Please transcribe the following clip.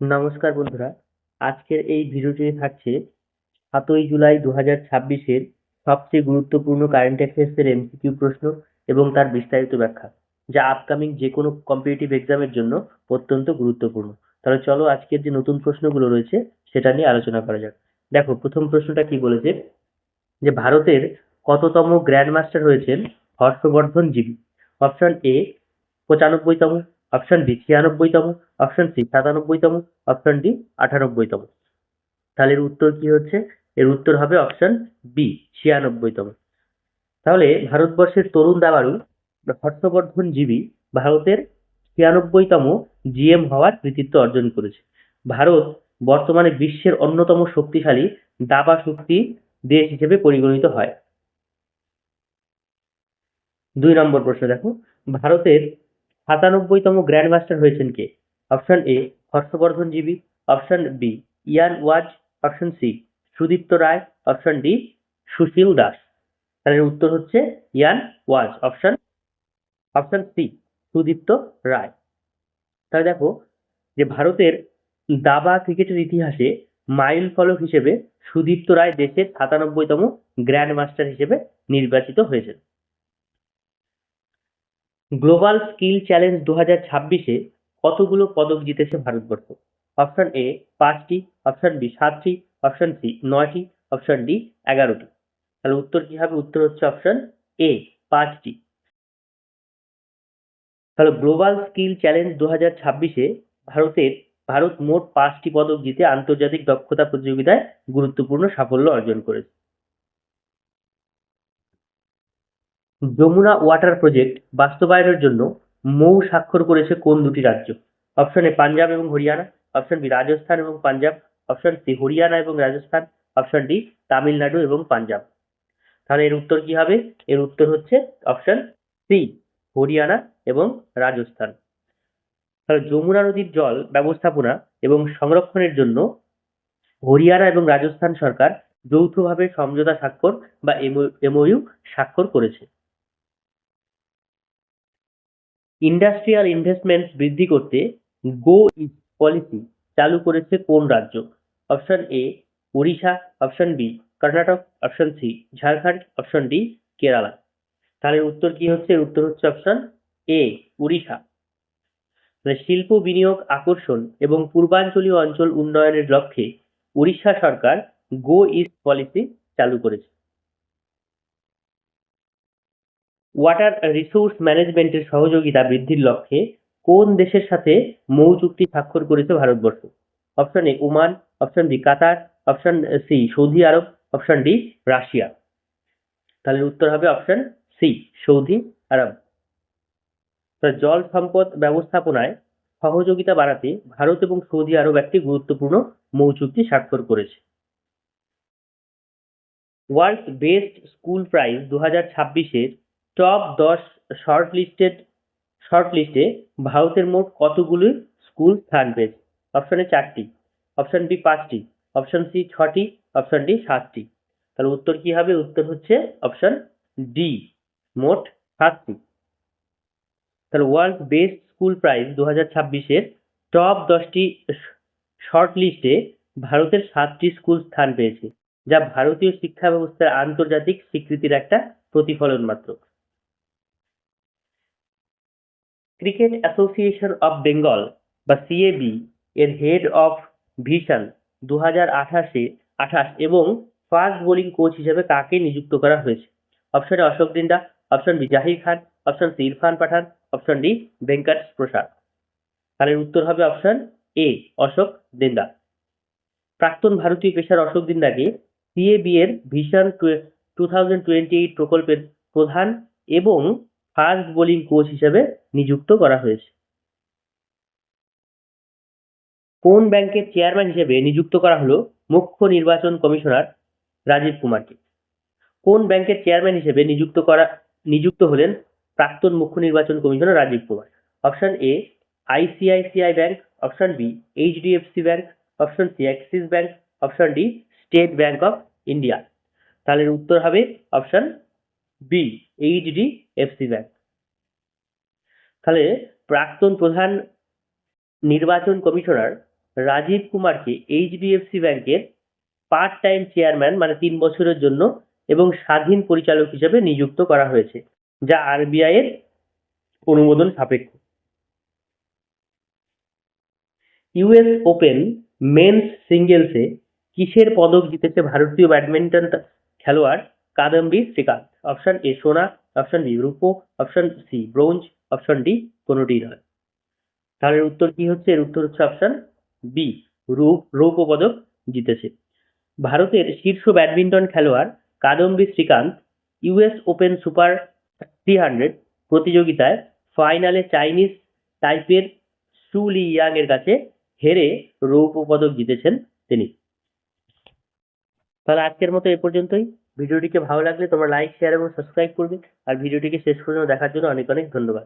নমস্কার বন্ধুরা, আজকের এই ভিডিওটি থাকছে ৭ই জুলাই ২০২৬-এর সবচেয়ে গুরুত্বপূর্ণ কারেন্ট অ্যাফেয়ার্সের এমসিকিউ প্রশ্ন এবং তার বিস্তারিত ব্যাখ্যা, যা আপকামিং যে কোনো কম্পিটিটিভ এক্সামের জন্য অত্যন্ত গুরুত্বপূর্ণ। তাহলে চলো আজকের যে নতুন প্রশ্নগুলো রয়েছে সেটা নিয়ে আলোচনা করা যাক। দেখো, প্রথম প্রশ্নটা কি বলেছে, যে ভারতের কততম গ্র্যান্ড মাস্টার হয়েছেন হর্ষবর্ধন জিবি? অপশন এ ৯৫তম, অপশন বি ৯৬তম, অপশন সি ৯৭তম, অপশন ডি ৯৮তম। তাহলে এর উত্তর কি হচ্ছে? এর উত্তর হবে অপশন বি ৯৬তম। তাহলে ভারতবর্ষের তরুণ দাবাড়ু হর্ষবর্ধন জিবি ভারতের ৯৬তম জিএম হওয়ার কৃতিত্ব অর্জন করেছে। ভারত বর্তমানে বিশ্বের অন্যতম শক্তিশালী দাবা শক্তি দেশ হিসেবে পরিগণিত হয়। ২ নম্বর প্রশ্ন দেখো, ভারতের ৯৭তম গ্র্যান্ড মাস্টার হয়েছেন কে? Option A Harshavardhan GB, option B Ian Vaz, option C Sudipta Roy, option D Sushil Das. তাহলে এর উত্তর হচ্ছে Ian Vaz, option option C Sudipta Roy. তাহলে দেখো, যে ভারতের দাবা ক্রিকেটের ইতিহাসে মাইল ফলক হিসেবে সুদীপ্ত রায় দেশের ৯৭তম গ্র্যান্ড মাস্টার হিসেবে নির্বাচিত হয়েছেন। গ্লোবাল স্কিল চ্যালেঞ্জ ২০২৬-এ কতগুলো পদক জিতেছে ভারতবর্ষ? অপশন এ ৫টি, অপশন বি ৭টি, অপশন সি ৯টি, অপশন ডি ১১টি। তাহলে উত্তর কি হবে? উত্তর হচ্ছে অপশন এ ৫টি। তাহলে গ্লোবাল স্কিল চ্যালেঞ্জ ২০২৬-এ ভারত মোট ৫টি পদক জিতে আন্তর্জাতিক দক্ষতা প্রতিযোগিতায় গুরুত্বপূর্ণ সাফল্য অর্জন করেছে। যমুনা ওয়াটার প্রজেক্ট বাস্তবায়নের জন্য মৌ স্বাক্ষর করেছে কোন দুটি রাজ্য? অপশন এ পাঞ্জাব এবং হরিয়ানা, অপশন বি রাজস্থান এবং পাঞ্জাব, অপশন সি হরিয়ানা এবং রাজস্থান, অপশন ডি তামিলনাড়ু এবং পাঞ্জাব। তাহলে এর উত্তর কি হবে? এর উত্তর হচ্ছে অপশন সি হরিয়ানা এবং রাজস্থান। তাহলে যমুনা নদীর জল ব্যবস্থাপনা এবং সংরক্ষণের জন্য হরিয়ানা এবং রাজস্থান সরকার যৌথভাবে সমঝোতা স্বাক্ষর বা এমওইউ স্বাক্ষর করেছে। ইন্ডাস্ট্রিয়াল ইনভেস্টমেন্টস বৃদ্ধি করতে গো ইস্ট পলিসি চালু করেছে কোন রাজ্য? Option A Odisha, option B Karnataka, option C Jharkhand, option D Kerala. তাহলে উত্তর কি হচ্ছে? এর উত্তর হচ্ছে অপশন এ ওড়িশা। শিল্প বিনিয়োগ আকর্ষণ এবং পূর্বাঞ্চলীয় অঞ্চল উন্নয়নের লক্ষ্যে ওড়িশা সরকার গো ইস্ট পলিসি চালু করেছে। ওয়াটার রিসোর্স ম্যানেজমেন্টের সহযোগিতা বৃদ্ধির লক্ষ্যে কোন দেশের সাথে মৌ চুক্তি স্বাক্ষর করেছে Bharatvarsha? Option A Oman, option B Qatar, option C Saudi Arab, option D Russia. তাহলে উত্তর হবে অপশন সি সৌদি আরব। জল সম্পদ ব্যবস্থাপনায় সহযোগিতা বাড়াতে ভারত এবং সৌদি আরব একটি গুরুত্বপূর্ণ মৌ চুক্তি স্বাক্ষর করেছে। ওয়ার্ল্ড বেস্ট স্কুল প্রাইজ ২০২৬-এর টপ ১০ শর্টলিস্টে ভারতের মোট কতগুলি স্কুল স্থান পেয়েছে? অপশন এ ৪টি, অপশন বি ৫টি, অপশন সি ৬টি, অপশন ডি ৭টি। তাহলে উত্তর কি হবে? উত্তর হচ্ছে অপশন ডি মোট ৭টি। তাহলে ওয়ার্ল্ড বেস্ট স্কুল প্রাইজ ২০২৬-এর টপ ১০টি শর্টলিস্টে ভারতের ৭টি স্কুল স্থান পেয়েছে, যা ভারতীয় শিক্ষা ব্যবস্থার আন্তর্জাতিক স্বীকৃতির একটা প্রতিফলন মাত্র। ক্রিকেট অ্যাসোসিয়েশন অব বেঙ্গল বা সিএবি এর হেড অফ ভিশন ২০২৮ এবং ফাস্ট বোলিং কোচ হিসেবে কাকে নিযুক্ত করা হয়েছে? Option A Ashok Dinda, option B Zaheer Khan, option C Irfan Pathan, option D Venkat Prasad. তাহলে উত্তর হবে অপশন এ অশোক দিন্দা। প্রাক্তন ভারতীয় পেসার অশোক দিন্দাকে সিএবি এর ভিশন 2028 প্রকল্পের প্রধান এবং ফাস্ট বোলিং কোচ হিসেবে নিযুক্ত করা হয়েছে। কোন ব্যাংকের চেয়ারম্যান হিসেবে নিযুক্ত করা হলো মুখ্য নির্বাচন কমিশনার রাজীব কুমারকে? কোন ব্যাংকের চেয়ারম্যান হিসেবে নিযুক্ত হলেন প্রাক্তন মুখ্য নির্বাচন commissioner Rajeev Kumar? Option A ICICI bank, option B HDFC bank, option C Axis bank, option D State Bank of India. তাহলে উত্তর হবে অপশন বি এইচডিএফসি ব্যাংক। তাহলে প্রাক্তন প্রধান নির্বাচন কমিশনার রাজীব কুমারকে এইচডিএফসি ব্যাংকের পার্ট টাইম চেয়ারম্যান মানে 3 বছরের জন্য এবং স্বাধীন পরিচালক হিসেবে নিযুক্ত করা হয়েছে, যা আরবিআই এর অনুমোদন সাপেক্ষ। ইউএস ওপেন মেন্স সিঙ্গেলসে কিসের পদক জিতেছে ভারতীয় ব্যাডমিন্টন খেলোয়াড় কাদম্বি শ্রীকান্ত? অপশন এ সোনা, অপশন বি রূপো, option C bronze, option D কোনোটি নয়। তাহলে এর উত্তর কি হচ্ছে? এর উত্তর হচ্ছে অপশন বি, রৌপ্য পদক জিতেছে। ভারতের শীর্ষ ব্যাডমিন্টন খেলোয়াড় কাদম্বি শ্রীকান্ত ইউএস ওপেন সুপার 300 প্রতিযোগিতায় ফাইনালে চাইনিজ তাইপের সু লি ইয়াং এর কাছে হেরে রৌপ্য পদক জিতেছেন তিনি। তাহলে আজকের মতো এ পর্যন্তই। ভিডিওটিকে ভালো লাগলে তোমরা লাইক, শেয়ার এবং সাবস্ক্রাইব করবে। আর ভিডিওটিকে শেষ পর্যন্ত দেখার জন্য অনেক অনেক ধন্যবাদ।